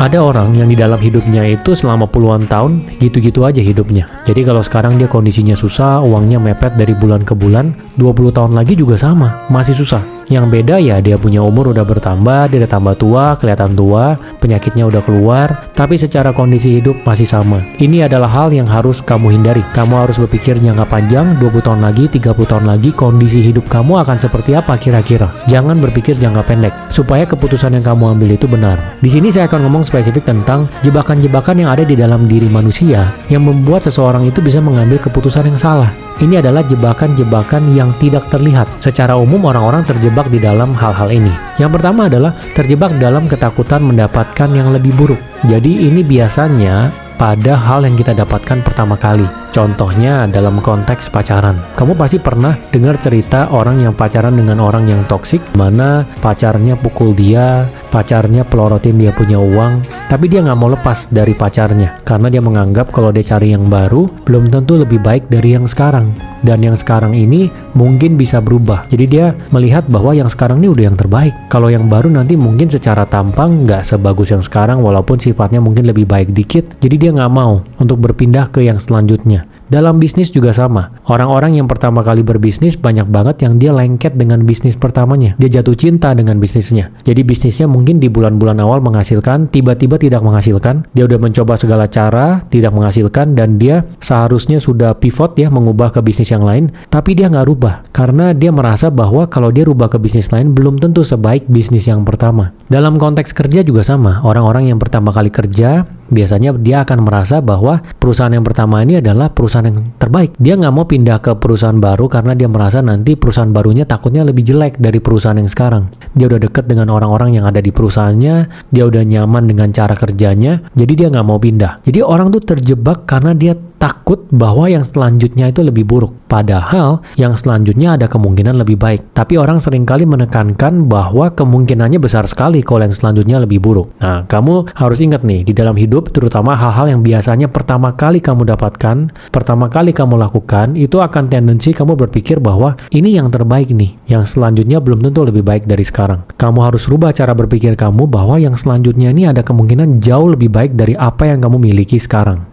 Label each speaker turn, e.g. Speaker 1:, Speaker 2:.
Speaker 1: Ada orang yang di dalam hidupnya itu selama puluhan tahun gitu-gitu aja hidupnya. Jadi kalau sekarang dia kondisinya susah, uangnya mepet dari bulan ke bulan, 20 tahun lagi juga sama, masih susah. Yang beda ya dia punya umur udah bertambah, dia udah tambah tua, kelihatan tua, penyakitnya udah keluar, tapi secara kondisi hidup masih sama. Ini adalah hal yang harus kamu hindari. Kamu harus berpikir jangka panjang, 20 tahun lagi, 30 tahun lagi, kondisi hidup kamu akan seperti apa kira-kira. Jangan berpikir jangka pendek, supaya keputusan yang kamu ambil itu benar. Di sini saya akan ngomong spesifik tentang jebakan-jebakan yang ada di dalam diri manusia yang membuat seseorang itu bisa mengambil keputusan yang salah. Ini adalah jebakan-jebakan yang tidak terlihat. Secara umum orang-orang terjebak di dalam hal-hal ini. Yang pertama adalah terjebak dalam ketakutan mendapatkan yang lebih buruk. Jadi ini biasanya pada hal yang kita dapatkan pertama kali. Contohnya dalam konteks pacaran. Kamu pasti pernah dengar cerita orang yang pacaran dengan orang yang toksik, mana pacarnya pukul dia, pacarnya pelorotin dia punya uang, tapi dia nggak mau lepas dari pacarnya karena dia menganggap kalau dia cari yang baru belum tentu lebih baik dari yang sekarang. Dan yang sekarang ini mungkin bisa berubah. Jadi dia melihat bahwa yang sekarang ini udah yang terbaik. Kalau yang baru nanti mungkin secara tampang nggak sebagus yang sekarang walaupun sifatnya mungkin lebih baik dikit. Jadi dia nggak mau untuk berpindah ke yang selanjutnya. Dalam bisnis juga sama. Orang-orang yang pertama kali berbisnis banyak banget yang dia lengket dengan bisnis pertamanya. Dia jatuh cinta dengan bisnisnya. Jadi bisnisnya mungkin di bulan-bulan awal menghasilkan, tiba-tiba tidak menghasilkan. Dia udah mencoba segala cara, tidak menghasilkan, dan dia seharusnya sudah pivot ya, mengubah ke bisnis yang lain. Tapi dia nggak rubah. Karena dia merasa bahwa kalau dia rubah ke bisnis lain, belum tentu sebaik bisnis yang pertama. Dalam konteks kerja juga sama. Orang-orang yang pertama kali kerja, biasanya dia akan merasa bahwa perusahaan yang pertama ini adalah perusahaan yang terbaik. Dia nggak mau pindah ke perusahaan baru karena dia merasa nanti perusahaan barunya takutnya lebih jelek dari perusahaan yang sekarang. Dia udah deket dengan orang-orang yang ada di perusahaannya, dia udah nyaman dengan cara kerjanya, jadi dia nggak mau pindah. Jadi orang tuh terjebak karena dia takut bahwa yang selanjutnya itu lebih buruk. Padahal yang selanjutnya ada kemungkinan lebih baik. Tapi orang seringkali menekankan bahwa kemungkinannya besar sekali kalau yang selanjutnya lebih buruk. Nah, kamu harus ingat nih, di dalam hidup terutama hal-hal yang biasanya pertama kali kamu dapatkan, pertama kali kamu lakukan, itu akan tendensi kamu berpikir bahwa ini yang terbaik nih. Yang selanjutnya belum tentu lebih baik dari sekarang. Kamu harus rubah cara berpikir kamu bahwa yang selanjutnya ini ada kemungkinan jauh lebih baik dari apa yang kamu miliki sekarang.